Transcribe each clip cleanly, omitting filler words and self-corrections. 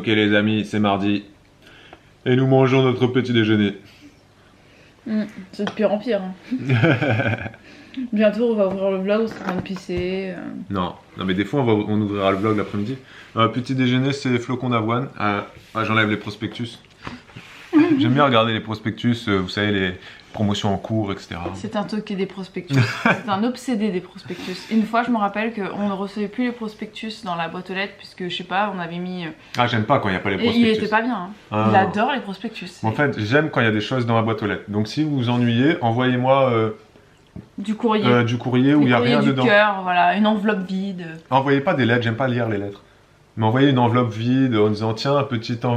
Ok les amis, c'est mardi. Et nous mangeons notre petit déjeuner. C'est de pire en pire. Hein. Bientôt on va ouvrir le vlog, on sera en train de pisser. Non, mais des fois on ouvrira le vlog l'après-midi. Petit déjeuner, c'est flocons d'avoine. J'enlève les prospectus. J'aime bien regarder les prospectus, vous savez, les promotions en cours, etc. C'est un toqué des prospectus. C'est un obsédé des prospectus. Une fois, je me rappelle qu'on ne recevait plus les prospectus dans la boîte aux lettres, puisque je sais pas, on avait mis. Ah, j'aime pas quand il n'y a pas les prospectus. Et il était pas bien. Hein. Il adore les prospectus. En fait, j'aime quand il y a des choses dans la boîte aux lettres. Donc si vous vous ennuyez, envoyez-moi du courrier. Où il n'y a rien du dedans. Cœur, voilà, une enveloppe vide. Envoyez pas des lettres, j'aime pas lire les lettres. Mais envoyez une enveloppe vide en disant tiens,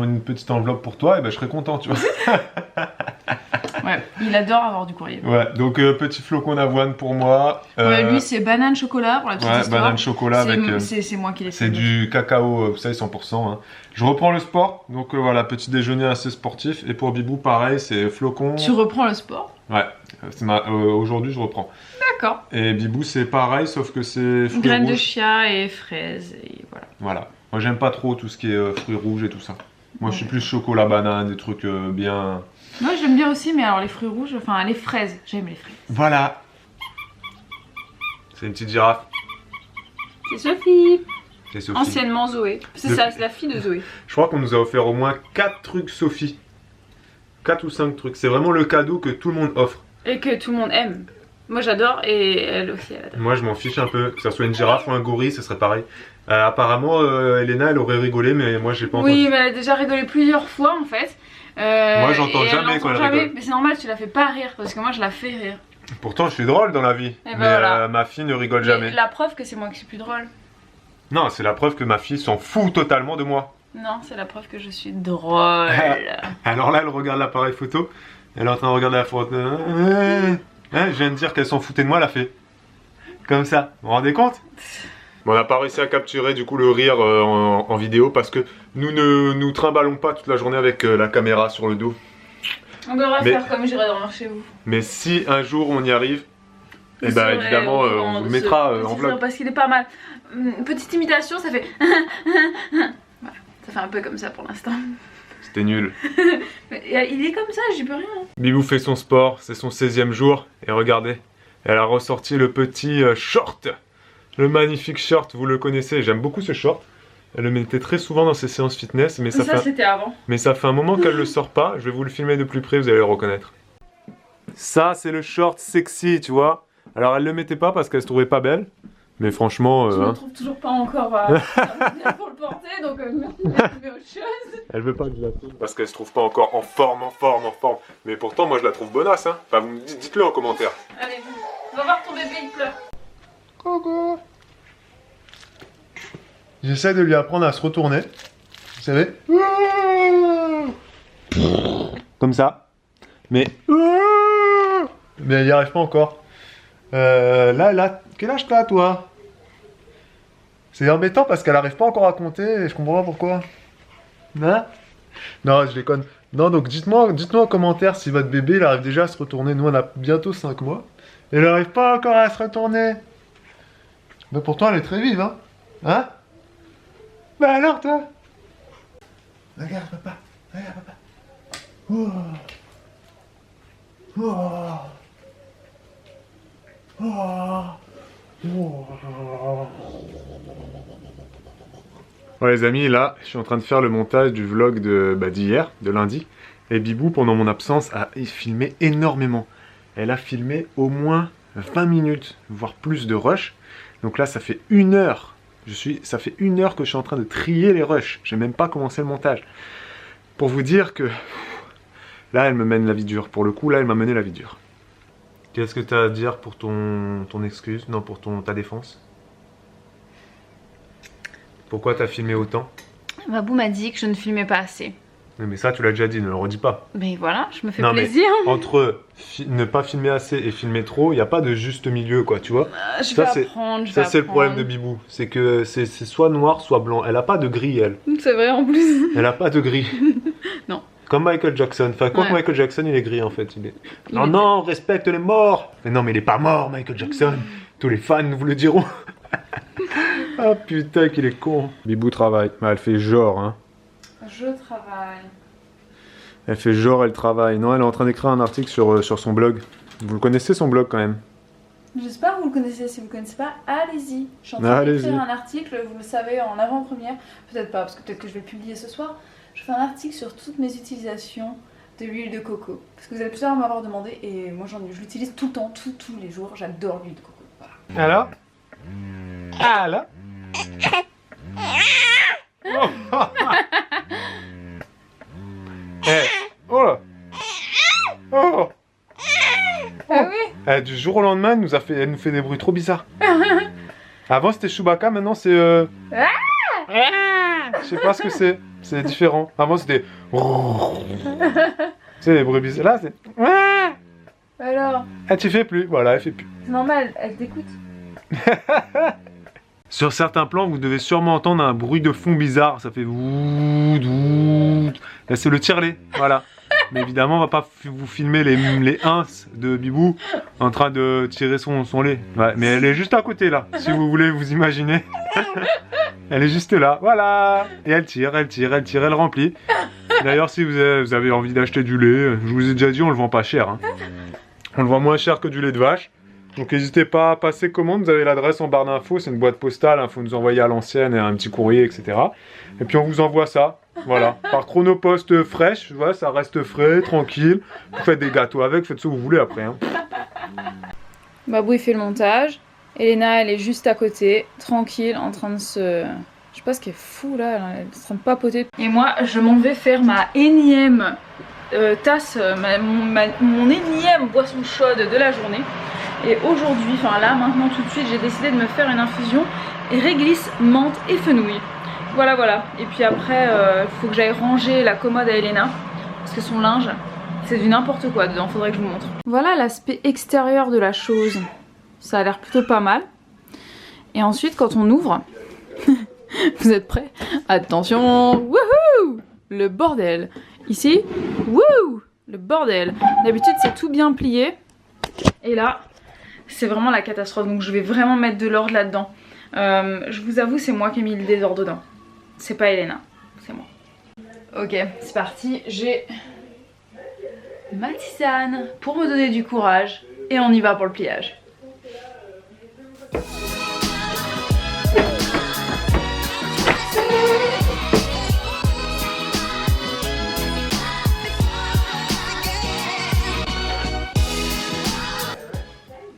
une petite enveloppe pour toi, et ben je serais content, tu vois. Ouais, il adore avoir du courrier. Ouais, donc petit flocon d'avoine pour moi. Ouais, lui c'est banane chocolat pour la petite histoire. Banane chocolat avec. C'est moi qui l'ai fait. C'est du cacao, vous savez, 100%. Hein. Je reprends le sport, donc voilà, petit déjeuner assez sportif. Et pour Bibou, pareil, c'est flocon. Tu reprends le sport? Ouais, aujourd'hui je reprends. D'accord. Et Bibou, c'est pareil, sauf que c'est fruits graines rouges. de chia et fraises, et voilà. Voilà. Moi j'aime pas trop tout ce qui est fruits rouges et tout ça. Moi je suis plus chocolat, banane, des trucs bien. Moi j'aime bien aussi, mais alors les fruits rouges, enfin les fraises, j'aime les fraises. Voilà. C'est une petite girafe. C'est Sophie. C'est Sophie. Anciennement Zoé. C'est ça, c'est la fille de Zoé. Je crois qu'on nous a offert au moins 4 trucs Sophie. 4 ou 5 trucs. C'est vraiment le cadeau que tout le monde offre. Et que tout le monde aime. Moi j'adore et elle aussi elle adore. Moi je m'en fiche un peu. Que ça soit une girafe ou un gorille, ce serait pareil. Apparemment, Elena elle aurait rigolé, mais moi j'ai pas entendu. Oui, mais elle a déjà rigolé plusieurs fois en fait. Moi j'entends jamais quand elle rigole. Mais c'est normal, tu la fais pas rire parce que moi je la fais rire. Pourtant je suis drôle dans la vie. Et ben mais voilà. Ma fille ne rigole jamais. La preuve que c'est moi qui suis plus drôle. Non, c'est la preuve que ma fille s'en fout totalement de moi. Non, c'est la preuve que je suis drôle. Alors là, elle regarde l'appareil photo. Elle est en train de regarder la photo. Je viens de dire qu'elle s'en foutait de moi, elle a fait. Comme ça. Vous vous rendez compte? Bon, on n'a pas réussi à capturer du coup le rire en vidéo parce que nous ne nous trimballons pas toute la journée avec la caméra sur le dos. On devrait faire comme j'irai dormir chez vous. Mais si un jour on y arrive, et bah évidemment on vous le mettra en vlog. Parce qu'il est pas mal. Petite imitation, ça fait. Voilà, ça fait un peu comme ça pour l'instant. C'était nul. Il est comme ça, j'y peux rien. Bibou fait son sport, c'est son 16e jour. Et regardez, elle a ressorti le petit short. Le magnifique short, vous le connaissez. J'aime beaucoup ce short. Elle le mettait très souvent dans ses séances fitness. Mais ça c'était avant. Mais ça fait un moment qu'elle le sort pas. Je vais vous le filmer de plus près, vous allez le reconnaître. Ça, c'est le short sexy, tu vois. Alors, elle le mettait pas parce qu'elle se trouvait pas belle. Mais franchement... Je me trouve toujours pas encore bien pour le porter, donc merci de trouver autre chose. Elle veut pas que je la filme parce qu'elle se trouve pas encore en forme. Mais pourtant, moi, je la trouve bonasse, hein. Enfin, vous dites-le en commentaire. Allez, on va voir ton bébé, il pleure. Coucou. J'essaie de lui apprendre à se retourner. Vous savez? Comme ça. Mais elle y arrive pas encore. Là, quel âge t'as, toi? C'est embêtant parce qu'elle arrive pas encore à compter et je comprends pas pourquoi. Hein? Non, je déconne. Non, donc dites-moi en commentaire si votre bébé il arrive déjà à se retourner. Nous, on a bientôt 5 mois. Et elle n'arrive pas encore à se retourner. Mais pourtant, elle est très vive, hein? Hein? Bah alors, toi? Regarde, papa. Regarde, papa. Oh. Oh. Oh. Bon les amis, là, je suis en train de faire le montage du vlog d'hier, de lundi. Et Bibou, pendant mon absence, a filmé énormément. Elle a filmé au moins 20 minutes, voire plus de rush. Donc là, ça fait 1 heure. Ça fait 1 heure que je suis en train de trier les rushs. J'ai même pas commencé le montage. Pour vous dire que... Là, elle me mène la vie dure. Pour le coup, là, elle m'a mené la vie dure. Qu'est-ce que tu as à dire pour ton excuse? Non, pour ta défense? Pourquoi t'as filmé autant? Babou m'a dit que je ne filmais pas assez. Oui, mais ça, tu l'as déjà dit, ne le redis pas. Mais voilà, je me fais non, plaisir. Mais entre ne pas filmer assez et filmer trop, il n'y a pas de juste milieu, quoi, tu vois. Je vais apprendre, Ça, c'est le problème de Bibou. C'est que c'est soit noir, soit blanc. Elle a pas de gris, elle. C'est vrai, en plus. Elle a pas de gris. Non. Comme Michael Jackson. Enfin, quoi que Michael Jackson, il est gris, en fait. Non, respecte les morts. Mais non, mais il est pas mort, Michael Jackson. Tous les fans vous le diront. Ah putain, qu'il est con. Bibou travaille. Mais elle fait genre, hein. Je travaille. Elle fait genre, elle travaille. Non, elle est en train d'écrire un article sur son blog. Vous le connaissez son blog quand même? J'espère que vous le connaissez. Si vous ne le connaissez pas, allez-y. Je suis en train d'écrire un article, vous le savez, en avant-première. Peut-être pas, parce que peut-être que je vais le publier ce soir. Je fais un article sur toutes mes utilisations de l'huile de coco. Parce que vous allez plusieurs m'avoir demandé et moi je l'utilise tout le temps, tous les jours. J'adore l'huile de coco. Voilà. Alors? Ah là? Eh, oh là! Oh! Ah oui? Du jour au lendemain, elle nous fait des bruits trop bizarres. Avant c'était Chewbacca, maintenant c'est je sais pas ce que c'est. C'est différent. Avant c'était c'est les bruits bizarres. Là c'est Alors? tu fais plus. Voilà, elle fait plus. C'est normal, elle t'écoute. Sur certains plans, vous devez sûrement entendre un bruit de fond bizarre. Ça fait voûte, voûte. Là, c'est le tire-lait. Voilà. Mais évidemment, on va pas vous filmer les ins de Bibou en train de tirer son lait. Ouais, mais elle est juste à côté là, si vous voulez vous imaginer. Elle est juste là, voilà. Et elle tire, elle remplit. D'ailleurs, si vous avez envie d'acheter du lait, je vous ai déjà dit, on le vend pas cher. Hein. On le vend moins cher que du lait de vache. Donc n'hésitez pas à passer commande, vous avez l'adresse en barre d'infos, c'est une boîte postale, il faut nous envoyer à l'ancienne et un petit courrier, etc. Et puis on vous envoie ça, voilà, par Chronopost fraîche, voilà, ça reste frais, tranquille. Vous faites des gâteaux avec, faites ce que vous voulez après. Hein. Babou il fait le montage, Elena elle est juste à côté, tranquille, en train de se... Je sais pas ce qu'elle fout là, elle est en train de papoter. Et moi je m'en vais faire ma énième tasse, mon énième boisson chaude de la journée. Et aujourd'hui, enfin là, maintenant tout de suite, j'ai décidé de me faire une infusion réglisse, menthe et fenouil. Voilà, voilà. Et puis après, il faut que j'aille ranger la commode à Elena. Parce que son linge, c'est du n'importe quoi dedans, faudrait que je vous montre. Voilà l'aspect extérieur de la chose. Ça a l'air plutôt pas mal. Et ensuite, quand on ouvre... Vous êtes prêts? Attention, wouhou! Le bordel. Ici, wouh! Le bordel. D'habitude, c'est tout bien plié. Et là... c'est vraiment la catastrophe, donc je vais vraiment mettre de l'ordre là-dedans. Je vous avoue, c'est moi qui ai mis le désordre dedans. C'est pas Elena, c'est moi. Ok, c'est parti. J'ai ma tisane pour me donner du courage. Et on y va pour le pliage.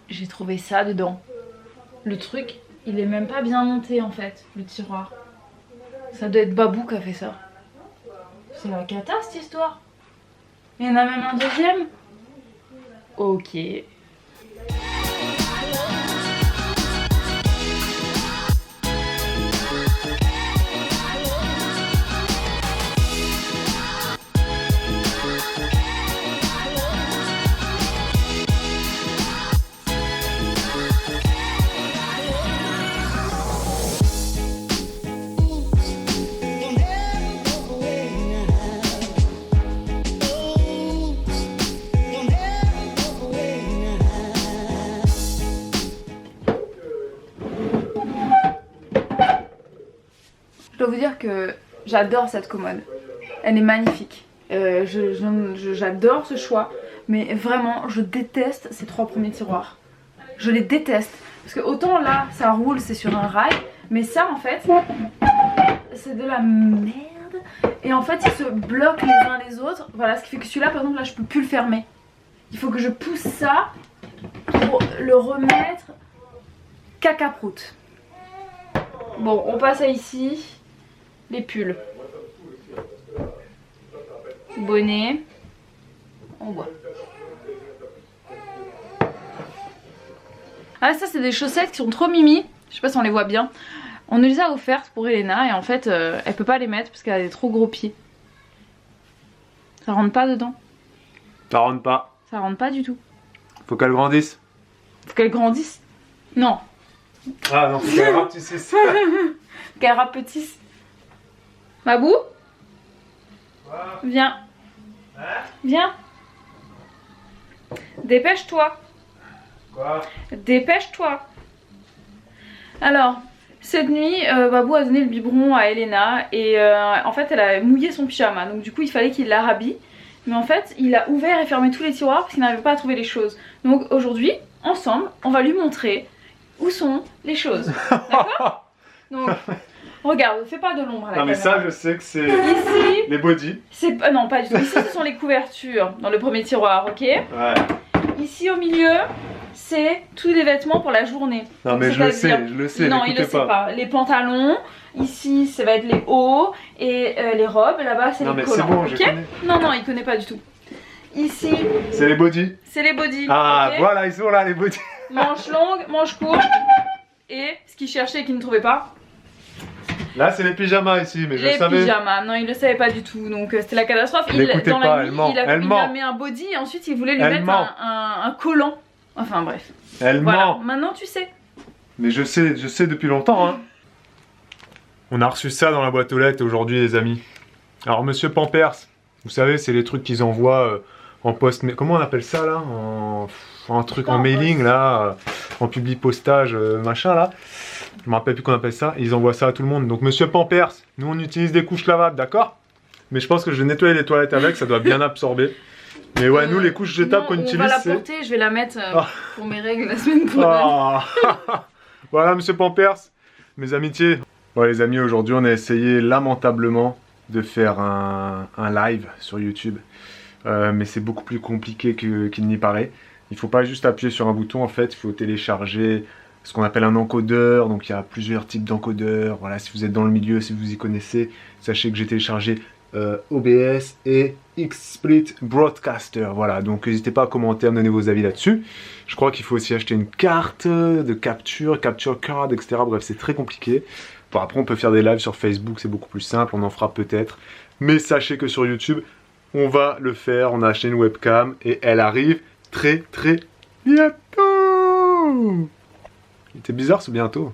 J'ai trouvé ça dedans. Le truc, il est même pas bien monté en fait, le tiroir. Ça doit être Babou qui a fait ça. C'est la cata cette histoire. Il y en a même un deuxième. Ok. Je dois vous dire que j'adore cette commode. Elle est magnifique. J'adore ce choix. Mais vraiment, je déteste ces trois premiers tiroirs. Je les déteste. Parce que autant là, ça roule, c'est sur un rail. Mais ça, en fait, c'est de la merde. Et en fait, ils se bloquent les uns les autres. Voilà, ce qui fait que celui-là, par exemple, là, je peux plus le fermer. Il faut que je pousse ça pour le remettre caca-prout. Bon, on passe à ici. Les pulls. Bonnet. On voit. Ah, ça c'est des chaussettes qui sont trop mimi. Je sais pas si on les voit bien. On nous les a offertes pour Elena et en fait elle peut pas les mettre parce qu'elle a des trop gros pieds. Ça rentre pas dedans. Ça rentre pas. Ça rentre pas du tout. Faut qu'elle grandisse. Faut qu'elle grandisse. Non. Ah non, faut qu'elle rapetisse. Qu'elle rapetisse. Babou, viens. Viens. Dépêche-toi. Quoi? Dépêche-toi. Alors, Cette nuit, Babou a donné le biberon à Elena et en fait elle a mouillé son pyjama, donc du coup il fallait qu'il la rhabille. Mais en fait il a ouvert et fermé tous les tiroirs parce qu'il n'arrivait pas à trouver les choses. Donc aujourd'hui, ensemble, on va lui montrer où sont les choses. D'accord? Donc regarde, fais pas de l'ombre à la caméra. Non mais ça je sais que c'est ici, les bodys. Non pas du tout, ici ce sont les couvertures dans le premier tiroir, ok? Ouais. Ici au milieu, c'est tous les vêtements pour la journée. Non donc, mais je le sais, non il le sait pas. Les pantalons, ici ça va être les hauts et les robes, là-bas c'est les collants. Non mais c'est bon, okay? Non il connaît pas du tout. Ici, c'est les bodys. C'est les bodys. Ah okay? voilà, ils sont là les bodys. Manches longues, manches courtes. Et ce qu'il cherchait et qu'il ne trouvait pas. Là c'est les pyjamas ici, mais je le savais. Les pyjamas, non il le savait pas du tout, donc c'était la catastrophe. L'écoutez dans pas, la nuit, il a mis un body et ensuite il voulait lui mettre un collant. Enfin bref. Elle ment. Maintenant tu sais. Mais je sais depuis longtemps hein. On a reçu ça dans la boîte aux lettres aujourd'hui les amis. Alors monsieur Pampers, vous savez c'est les trucs qu'ils envoient en post, mais comment on appelle ça là, en truc en mailing là, en publi postage machin là. Je me rappelle plus qu'on appelle ça, ils envoient ça à tout le monde. Donc monsieur Pampers, nous on utilise des couches lavables, d'accord? Mais je pense que je vais nettoyer les toilettes avec, ça doit bien absorber. Mais ouais, nous les couches jetables qu'on utilise, on va la porter, je vais la mettre pour mes règles la semaine prochaine. Voilà monsieur Pampers, mes amitiés. Ouais les amis, aujourd'hui on a essayé lamentablement de faire un live sur YouTube. Mais c'est beaucoup plus compliqué qu'il n'y paraît. Il faut pas juste appuyer sur un bouton en fait, il faut télécharger ce qu'on appelle un encodeur. Donc il y a plusieurs types d'encodeurs. Voilà, si vous êtes dans le milieu, si vous y connaissez, sachez que j'ai téléchargé OBS et XSplit Broadcaster. Voilà, donc n'hésitez pas à commenter, à me donner vos avis là-dessus. Je crois qu'il faut aussi acheter une carte de capture card, etc. Bref, c'est très compliqué. Bon, après, on peut faire des lives sur Facebook, c'est beaucoup plus simple, on en fera peut-être. Mais sachez que sur YouTube, on va le faire. On a acheté une webcam et elle arrive très bientôt. C'était bizarre ce bientôt.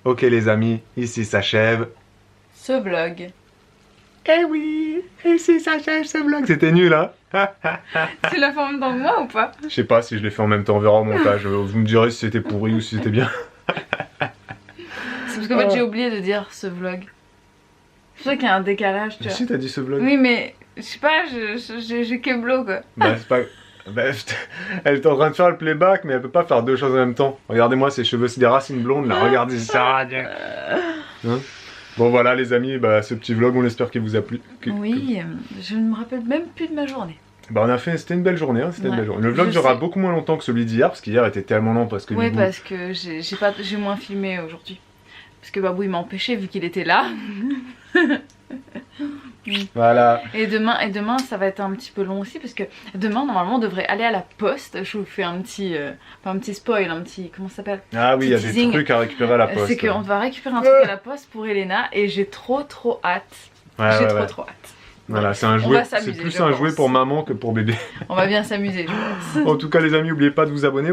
Ok les amis, ici s'achève ce vlog. Eh oui, ici s'achève ce vlog. C'était nul hein. Tu l'as fait en même temps que moi ou pas? Je sais pas si je l'ai fait en même temps, on verra au montage. Vous me direz si c'était pourri ou si c'était bien. C'est parce qu'en fait j'ai oublié de dire ce vlog. Je sais qu'il y a un décalage, tu vois. Si t'as dit ce vlog. Oui mais, je sais pas, j'ai keblo quoi. Bah c'est pas... Bah, elle est en train de faire le playback mais elle peut pas faire deux choses en même temps. Regardez-moi ses cheveux, c'est des racines blondes là, regardez ça. Hein, bon voilà les amis, bah, ce petit vlog on espère qu'il vous a plu. Oui, je ne me rappelle même plus de ma journée. Bah on a fait, c'était une belle journée, hein, c'était une belle journée. Le vlog durera beaucoup moins longtemps que celui d'hier, parce qu'hier était tellement long parce que... Ouais, parce que j'ai moins filmé aujourd'hui. Parce que Babou il m'a empêché vu qu'il était là. Voilà. Et demain ça va être un petit peu long aussi parce que demain normalement on devrait aller à la poste. Je vous fais un petit, pas un petit spoil, un petit, comment ça s'appelle? Ah oui, il y a des trucs à récupérer à la poste. C'est qu'on va récupérer un truc à la poste pour Elena et j'ai trop hâte. J'ai trop hâte. Voilà, c'est un jouet, c'est plus un jouet pour maman que pour bébé. On va bien s'amuser, je pense. En tout cas les amis, n'oubliez pas de vous abonner,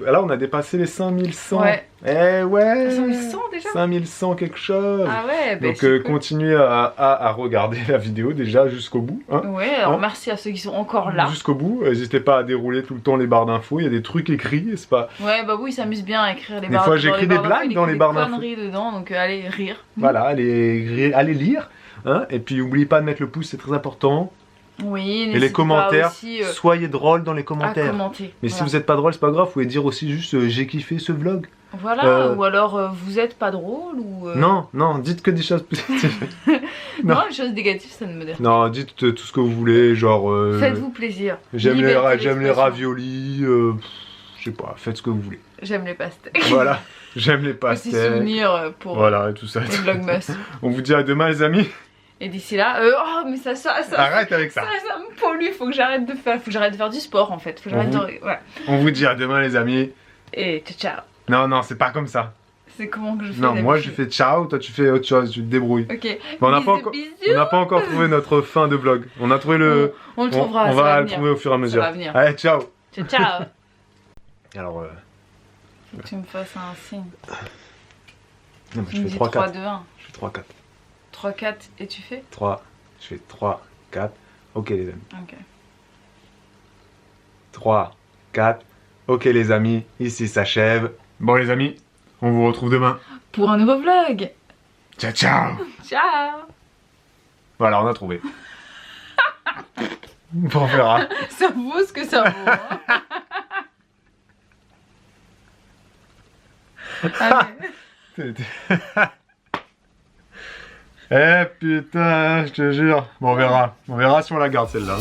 là on a dépassé les 5100. Ouais. Eh ouais. 5100 déjà. 5100 quelque chose. Ah ouais, bah donc continuez à regarder la vidéo déjà jusqu'au bout. Hein, ouais, alors merci à ceux qui sont encore là. Jusqu'au bout, n'hésitez pas à dérouler tout le temps les barres d'infos, il y a des trucs écrits, c'est pas... Ouais, bah oui, il s'amuse bien à écrire les barres d'infos. Des fois j'écris des blagues dans les barres d'infos. Il y a des conneries dedans, donc allez rire. Voilà, allez lire. Hein, et puis n'oubliez pas de mettre le pouce, c'est très important. Oui, et les commentaires, aussi, soyez drôles dans les commentaires. Commenter, mais voilà. Si vous n'êtes pas drôle, c'est pas grave, vous pouvez dire aussi juste j'ai kiffé ce vlog. Voilà, ou alors vous êtes pas drôle ou... Non, dites que des choses positives. non, les choses négatives ça ne me dérange pas. Non, dites tout ce que vous voulez, genre... faites-vous plaisir. J'aime les raviolis, je sais pas, faites ce que vous voulez. J'aime les pastèques. Voilà, j'aime les pastèques. Petits souvenirs pour voilà, et tout ça. Les vlogmas. On vous dit à demain les amis. Et d'ici là, oh mais ça arrête avec ça. Ça me pollue, faut que j'arrête de faire du sport en fait. Faut que j'arrête ouais. On vous dit à demain les amis. Et ciao. Non, c'est pas comme ça. C'est comment que je fais? Non, moi je fais ciao, toi tu fais autre chose, tu te débrouilles. Ok. Mais on n'a pas encore trouvé notre fin de vlog. On a trouvé le... On le trouvera, on va le trouver au fur et à mesure. Ça va venir. Allez, ciao. Ciao. Alors... Faut que tu me fasses un signe. Non, mais je fais 3, 4. 3, 2, 1. Je fais 3, 4. 3, 4 et tu fais 3, je fais 3, 4. Ok les amis. Ok. 3, 4. Ok les amis, ici s'achève. Bon les amis, On vous retrouve demain. Pour un nouveau vlog. Ciao, ciao. Ciao. Voilà, on a trouvé. On verra. Ça vaut ce que ça vaut. Hein. Allez. Eh putain, je te jure. Bon, on verra. On verra si on la garde celle-là.